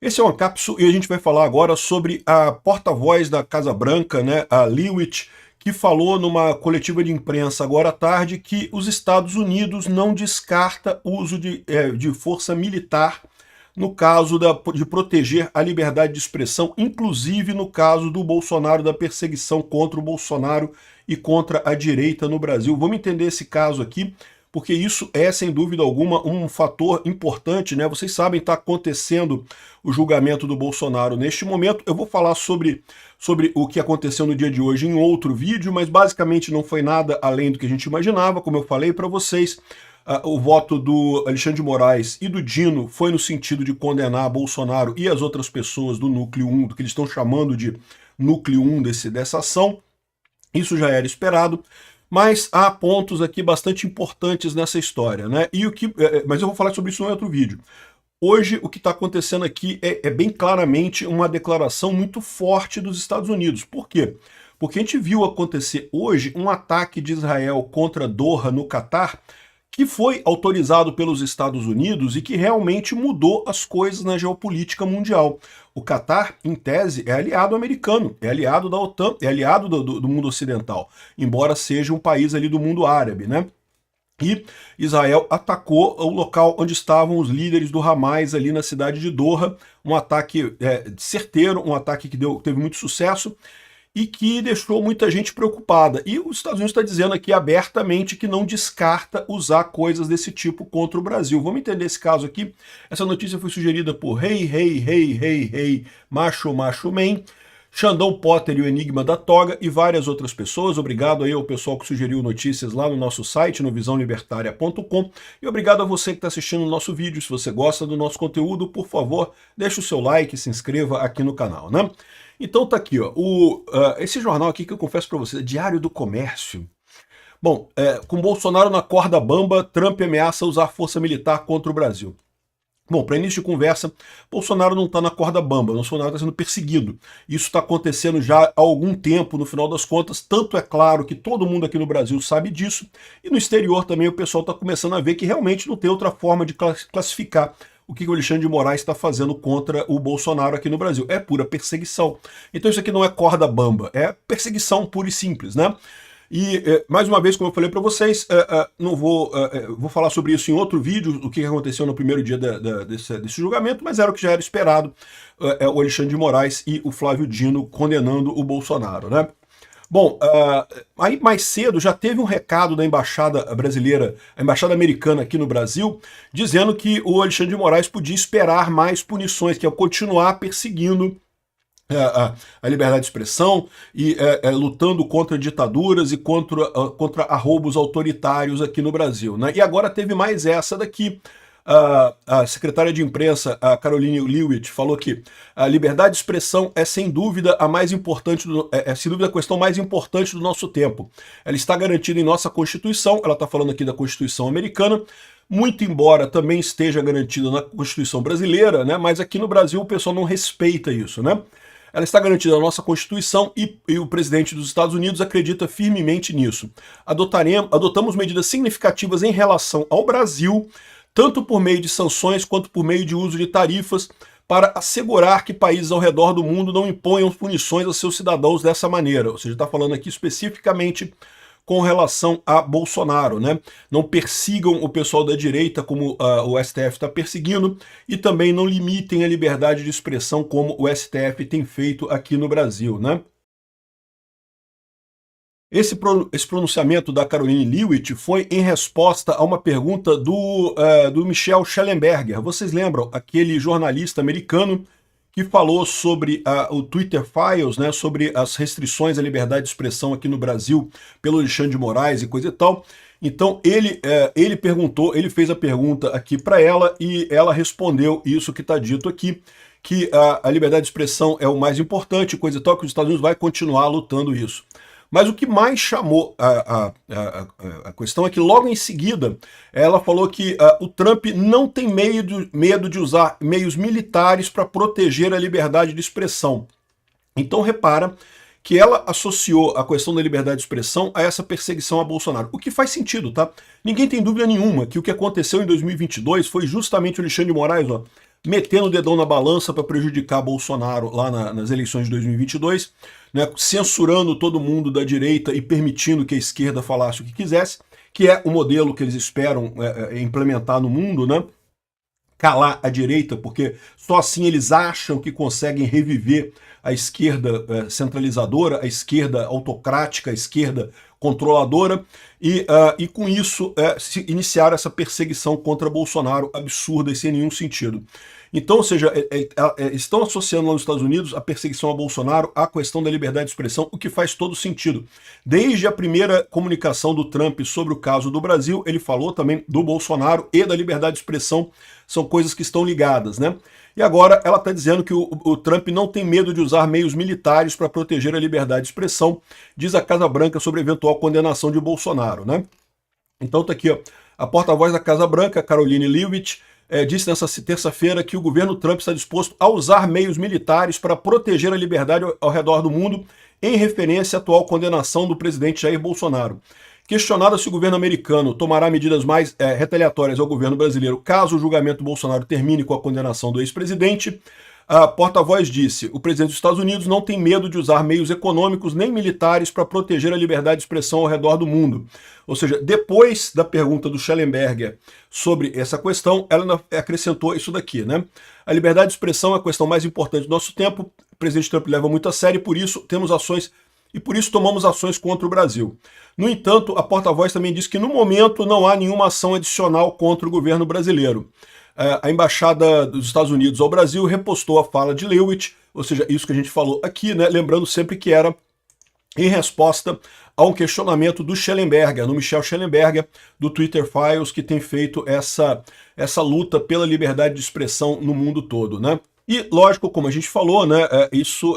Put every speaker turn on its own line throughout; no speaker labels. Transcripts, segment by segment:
Esse é o Ancapsu e a gente vai falar agora sobre a porta-voz da Casa Branca, né, a Leavitt, que falou numa coletiva de imprensa agora à tarde que os Estados Unidos não descarta o uso de força militar no caso de proteger a liberdade de expressão, inclusive no caso do Bolsonaro, da perseguição contra o Bolsonaro e contra a direita no Brasil. Vamos entender esse caso aqui, porque isso é, sem dúvida alguma, um fator importante, né? Vocês sabem, está acontecendo o julgamento do Bolsonaro neste momento. Eu vou falar sobre o que aconteceu no dia de hoje em outro vídeo, mas basicamente não foi nada além do que a gente imaginava, como eu falei para vocês. O voto do Alexandre de Moraes e do Dino foi no sentido de condenar Bolsonaro e as outras pessoas do núcleo 1, do que eles estão chamando de núcleo 1 dessa ação. Isso já era esperado. Mas há pontos aqui bastante importantes nessa história, né? Mas eu vou falar sobre isso em outro vídeo. Hoje, o que está acontecendo aqui é bem claramente uma declaração muito forte dos Estados Unidos. Por quê? Porque a gente viu acontecer hoje um ataque de Israel contra Doha, no Catar, que foi autorizado pelos Estados Unidos e que realmente mudou as coisas na geopolítica mundial. O Catar, em tese, é aliado americano, é aliado da OTAN, é aliado do mundo ocidental, embora seja um país ali do mundo árabe, né? E Israel atacou o local onde estavam os líderes do Hamas ali na cidade de Doha, um ataque certeiro, um ataque que teve muito sucesso, e que deixou muita gente preocupada. E os Estados Unidos está dizendo aqui abertamente que não descarta usar coisas desse tipo contra o Brasil. Vamos entender esse caso aqui. Essa notícia foi sugerida por Macho Man, Xandão Potter e o Enigma da Toga e várias outras pessoas. Obrigado aí ao pessoal que sugeriu notícias lá no nosso site, no visãolibertaria.com. E obrigado a você que está assistindo o nosso vídeo. Se você gosta do nosso conteúdo, por favor, deixe o seu like e se inscreva aqui no canal, né? Então tá aqui, ó, esse jornal aqui que eu confesso para você, Diário do Comércio. Bom, com Bolsonaro na corda bamba, Trump ameaça usar força militar contra o Brasil. Bom, para início de conversa, Bolsonaro não está na corda bamba, Bolsonaro está sendo perseguido. Isso está acontecendo já há algum tempo, no final das contas, tanto é claro que todo mundo aqui no Brasil sabe disso, e no exterior também o pessoal está começando a ver que realmente não tem outra forma de classificar o que o Alexandre de Moraes está fazendo contra o Bolsonaro aqui no Brasil. É pura perseguição. Então isso aqui não é corda bamba, é perseguição pura e simples, né? E, mais uma vez, como eu falei para vocês, vou falar sobre isso em outro vídeo, o que aconteceu no primeiro dia desse julgamento, mas era o que já era esperado, o Alexandre de Moraes e o Flávio Dino condenando o Bolsonaro, né? Bom, aí mais cedo já teve um recado da Embaixada Brasileira, a Embaixada Americana aqui no Brasil, dizendo que o Alexandre de Moraes podia esperar mais punições, que é continuar perseguindo a liberdade de expressão e lutando contra ditaduras e contra arroubos autoritários aqui no Brasil, né? E agora teve mais essa daqui. A secretária de imprensa, a Caroline Leavitt, falou que a liberdade de expressão é sem dúvida a mais importante, sem dúvida a questão mais importante do nosso tempo. Ela está garantida em nossa Constituição, ela está falando aqui da Constituição americana, muito embora também esteja garantida na Constituição brasileira, né? Mas aqui no Brasil o pessoal não respeita isso, né? Ela está garantida na nossa Constituição e o presidente dos Estados Unidos acredita firmemente nisso. Adotamos medidas significativas em relação ao Brasil, tanto por meio de sanções quanto por meio de uso de tarifas, para assegurar que países ao redor do mundo não imponham punições aos seus cidadãos dessa maneira. Ou seja, está falando aqui especificamente com relação a Bolsonaro, né? Não persigam o pessoal da direita como o STF está perseguindo e também não limitem a liberdade de expressão como o STF tem feito aqui no Brasil, né? Esse pronunciamento da Caroline Leavitt foi em resposta a uma pergunta do Michel Schellenberger. Vocês lembram? Aquele jornalista americano que falou sobre o Twitter Files, né, sobre as restrições à liberdade de expressão aqui no Brasil pelo Alexandre de Moraes e coisa e tal. Então ele fez a pergunta aqui para ela e ela respondeu isso que está dito aqui, que a liberdade de expressão é o mais importante, coisa e tal, que os Estados Unidos vai continuar lutando isso. Mas o que mais chamou a questão é que logo em seguida ela falou que o Trump não tem medo de usar meios militares para proteger a liberdade de expressão. Então repara que ela associou a questão da liberdade de expressão a essa perseguição a Bolsonaro. O que faz sentido, tá? Ninguém tem dúvida nenhuma que o que aconteceu em 2022 foi justamente o Alexandre de Moraes, ó, metendo o dedão na balança para prejudicar Bolsonaro lá nas eleições de 2022, né, censurando todo mundo da direita e permitindo que a esquerda falasse o que quisesse, que é o modelo que eles esperam implementar no mundo, né? Calar a direita, porque só assim eles acham que conseguem reviver a esquerda centralizadora, a esquerda autocrática, a esquerda controladora, e com isso se iniciar essa perseguição contra Bolsonaro absurda e sem nenhum sentido. Então, ou seja, estão associando lá nos Estados Unidos a perseguição a Bolsonaro à questão da liberdade de expressão, o que faz todo sentido. Desde a primeira comunicação do Trump sobre o caso do Brasil, ele falou também do Bolsonaro e da liberdade de expressão, são coisas que estão ligadas, né? E agora ela está dizendo que o Trump não tem medo de usar meios militares para proteger a liberdade de expressão, diz a Casa Branca sobre eventual condenação de Bolsonaro, né? Então tá aqui, ó, a porta-voz da Casa Branca, Karoline Leavitt, disse nessa terça-feira que o governo Trump está disposto a usar meios militares para proteger a liberdade ao redor do mundo, em referência à atual condenação do presidente Jair Bolsonaro. Questionada se o governo americano tomará medidas mais retaliatórias ao governo brasileiro caso o julgamento do Bolsonaro termine com a condenação do ex-presidente, a porta-voz disse: o presidente dos Estados Unidos não tem medo de usar meios econômicos nem militares para proteger a liberdade de expressão ao redor do mundo. Ou seja, depois da pergunta do Schellenberger sobre essa questão, ela acrescentou isso daqui, né? A liberdade de expressão é a questão mais importante do nosso tempo, o presidente Trump leva muito a sério, e por isso temos ações e por isso tomamos ações contra o Brasil. No entanto, a porta-voz também disse que no momento não há nenhuma ação adicional contra o governo brasileiro. A Embaixada dos Estados Unidos ao Brasil repostou a fala de Leavitt, ou seja, isso que a gente falou aqui, né? Lembrando sempre que era em resposta a um questionamento do Schellenberger, no Michel Schellenberger, do Twitter Files, que tem feito essa luta pela liberdade de expressão no mundo todo, né? E, lógico, como a gente falou, né,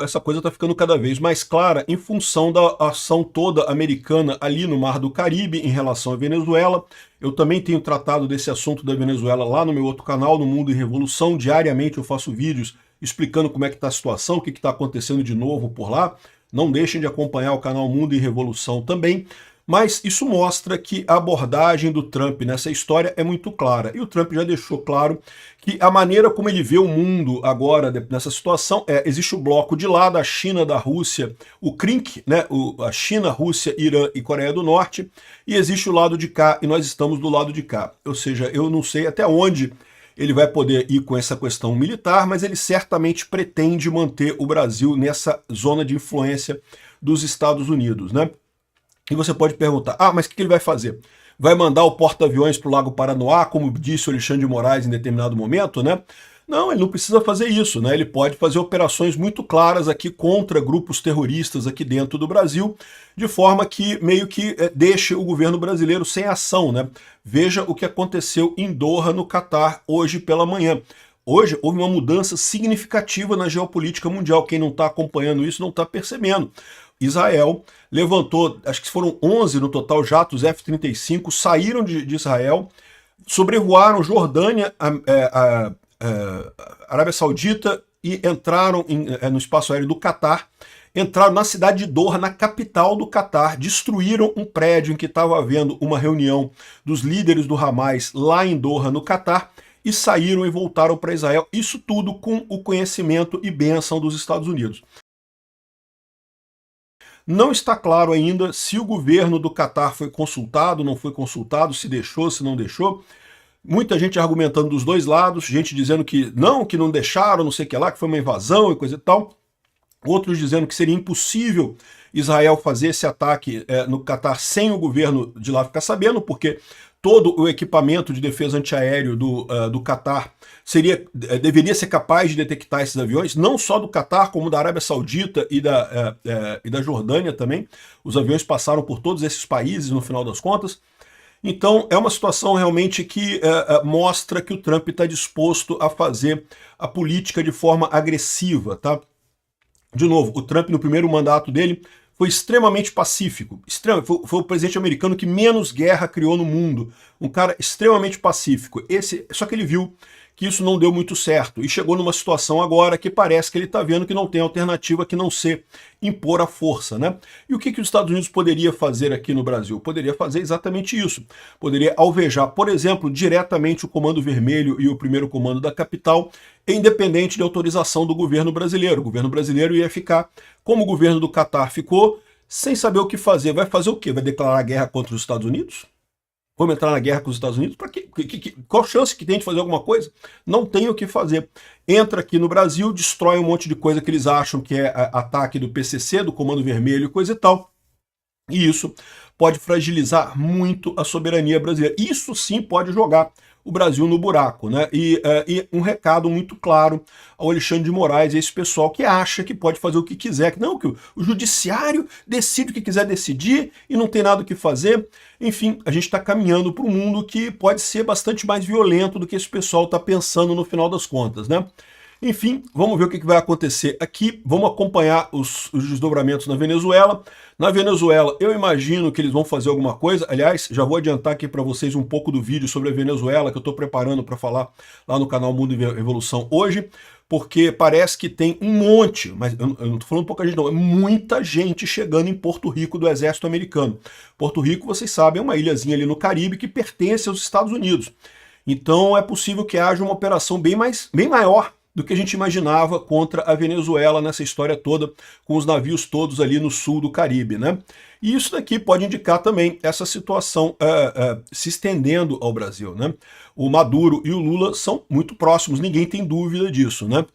essa coisa está ficando cada vez mais clara em função da ação toda americana ali no Mar do Caribe em relação à Venezuela. Eu também tenho tratado desse assunto da Venezuela lá no meu outro canal, no Mundo em Revolução. Diariamente eu faço vídeos explicando como é que está a situação, o que está acontecendo de novo por lá. Não deixem de acompanhar o canal Mundo em Revolução também. Mas isso mostra que a abordagem do Trump nessa história é muito clara. E o Trump já deixou claro que a maneira como ele vê o mundo agora nessa situação existe o bloco de lá da China, da Rússia, o CRINC, né, a China, Rússia, Irã e Coreia do Norte, e existe o lado de cá, e nós estamos do lado de cá. Ou seja, eu não sei até onde ele vai poder ir com essa questão militar, mas ele certamente pretende manter o Brasil nessa zona de influência dos Estados Unidos, né? E você pode perguntar, mas o que ele vai fazer? Vai mandar o porta-aviões para o Lago Paranoá, como disse o Alexandre de Moraes em determinado momento, né? Não, ele não precisa fazer isso, né? Ele pode fazer operações muito claras aqui contra grupos terroristas aqui dentro do Brasil, de forma que meio que deixe o governo brasileiro sem ação, né? Veja o que aconteceu em Doha, no Catar, hoje pela manhã. Hoje houve uma mudança significativa na geopolítica mundial. Quem não está acompanhando isso não está percebendo. Israel levantou, acho que foram 11 no total, jatos F-35, saíram de Israel, sobrevoaram Jordânia, Arábia Saudita e entraram no espaço aéreo do Catar, entraram na cidade de Doha, na capital do Catar, destruíram um prédio em que estava havendo uma reunião dos líderes do Hamas lá em Doha, no Catar, e saíram e voltaram para Israel. Isso tudo com o conhecimento e bênção dos Estados Unidos. Não está claro ainda se o governo do Catar foi consultado, não foi consultado, se deixou, se não deixou. Muita gente argumentando dos dois lados, gente dizendo que não deixaram, não sei o que lá, que foi uma invasão e coisa e tal. Outros dizendo que seria impossível Israel fazer esse ataque no Catar sem o governo de lá ficar sabendo, porque todo o equipamento de defesa antiaéreo do Catar deveria ser capaz de detectar esses aviões, não só do Catar, como da Arábia Saudita e da Jordânia também. Os aviões passaram por todos esses países no final das contas. Então é uma situação realmente que mostra que o Trump está disposto a fazer a política de forma agressiva, tá? De novo, o Trump no primeiro mandato dele foi extremamente pacífico. Foi o presidente americano que menos guerra criou no mundo. Um cara extremamente pacífico. Só que ele viu que isso não deu muito certo e chegou numa situação agora que parece que ele está vendo que não tem alternativa que não ser impor a força, né? E o que os Estados Unidos poderia fazer aqui no Brasil? Poderia fazer exatamente isso. Poderia alvejar, por exemplo, diretamente o Comando Vermelho e o primeiro comando da capital, independente de autorização do governo brasileiro. O governo brasileiro ia ficar, como o governo do Catar ficou, sem saber o que fazer. Vai fazer o quê? Vai declarar guerra contra os Estados Unidos? Vamos entrar na guerra com os Estados Unidos? Para quê? Qual chance que tem de fazer alguma coisa? Não tem o que fazer. Entra aqui no Brasil, destrói um monte de coisa que eles acham que é ataque do PCC, do Comando Vermelho e coisa e tal. E isso pode fragilizar muito a soberania brasileira. Isso sim pode jogar o Brasil no buraco, né? E um recado muito claro ao Alexandre de Moraes e esse pessoal que acha que pode fazer o que quiser, que não, que o judiciário decide o que quiser decidir e não tem nada o que fazer. Enfim, a gente está caminhando para um mundo que pode ser bastante mais violento do que esse pessoal está pensando no final das contas, né? Enfim, vamos ver o que vai acontecer aqui, vamos acompanhar os desdobramentos na Venezuela. Na Venezuela, eu imagino que eles vão fazer alguma coisa. Aliás, já vou adiantar aqui para vocês um pouco do vídeo sobre a Venezuela, que eu estou preparando para falar lá no canal Mundo e Revolução hoje, porque parece que tem um monte, mas eu não estou falando pouca gente não, é muita gente chegando em Porto Rico do exército americano. Porto Rico, vocês sabem, é uma ilhazinha ali no Caribe que pertence aos Estados Unidos. Então é possível que haja uma operação bem maior do que a gente imaginava contra a Venezuela nessa história toda, com os navios todos ali no sul do Caribe, né? E isso daqui pode indicar também essa situação se estendendo ao Brasil, né? O Maduro e o Lula são muito próximos, ninguém tem dúvida disso, né?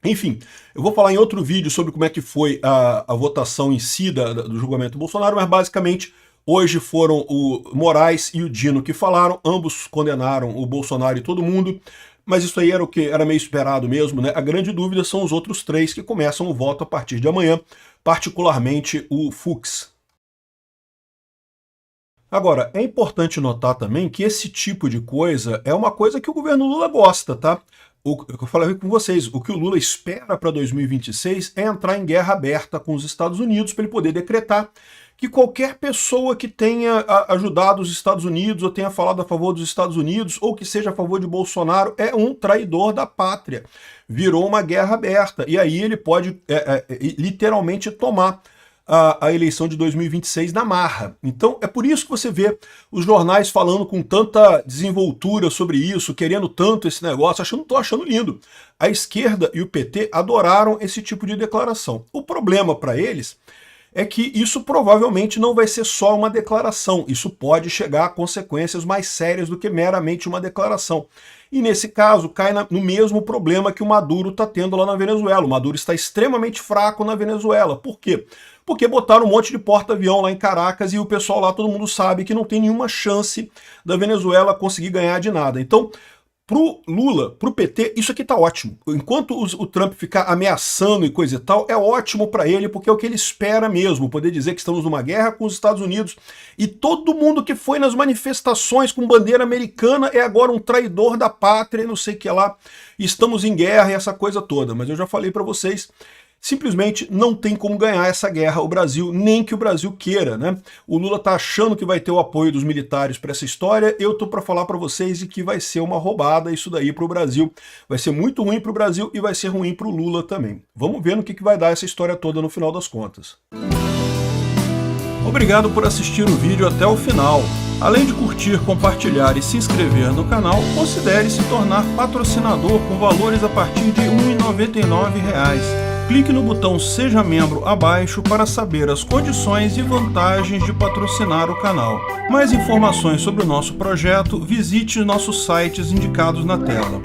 Enfim, eu vou falar em outro vídeo sobre como é que foi a votação em si do julgamento do Bolsonaro, mas basicamente hoje foram o Moraes e o Dino que falaram, ambos condenaram o Bolsonaro e todo mundo. Mas isso aí era o que era meio esperado mesmo, né? A grande dúvida são os outros três que começam o voto a partir de amanhã, particularmente o Fux. Agora, é importante notar também que esse tipo de coisa é uma coisa que o governo Lula gosta, tá? Eu falei com vocês, o que o Lula espera para 2026 é entrar em guerra aberta com os Estados Unidos para ele poder decretar que qualquer pessoa que tenha ajudado os Estados Unidos ou tenha falado a favor dos Estados Unidos ou que seja a favor de Bolsonaro é um traidor da pátria. Virou uma guerra aberta. E aí ele pode literalmente tomar a eleição de 2026 na marra. Então é por isso que você vê os jornais falando com tanta desenvoltura sobre isso, querendo tanto esse negócio, tô achando lindo. A esquerda e o PT adoraram esse tipo de declaração. O problema para eles é que isso provavelmente não vai ser só uma declaração, isso pode chegar a consequências mais sérias do que meramente uma declaração. E nesse caso cai no mesmo problema que o Maduro está tendo lá na Venezuela. O Maduro está extremamente fraco na Venezuela. Por quê? Porque botaram um monte de porta-avião lá em Caracas e o pessoal lá, todo mundo sabe que não tem nenhuma chance da Venezuela conseguir ganhar de nada. Então, pro Lula, pro PT, isso aqui tá ótimo. Enquanto o Trump ficar ameaçando e coisa e tal, é ótimo para ele, porque é o que ele espera mesmo, poder dizer que estamos numa guerra com os Estados Unidos e todo mundo que foi nas manifestações com bandeira americana é agora um traidor da pátria e não sei o que lá, estamos em guerra e essa coisa toda. Mas eu já falei para vocês, simplesmente não tem como ganhar essa guerra o Brasil, nem que o Brasil queira, né? O Lula tá achando que vai ter o apoio dos militares para essa história, eu tô para falar para vocês que vai ser uma roubada isso daí para o Brasil. Vai ser muito ruim para o Brasil e vai ser ruim para o Lula também. Vamos ver no que vai dar essa história toda no final das contas. Obrigado por assistir o vídeo até o final. Além de curtir, compartilhar e se inscrever no canal, considere se tornar patrocinador com valores a partir de R$ 1,99. Clique no botão Seja Membro abaixo para saber as condições e vantagens de patrocinar o canal. Mais informações sobre o nosso projeto, visite nossos sites indicados na tela.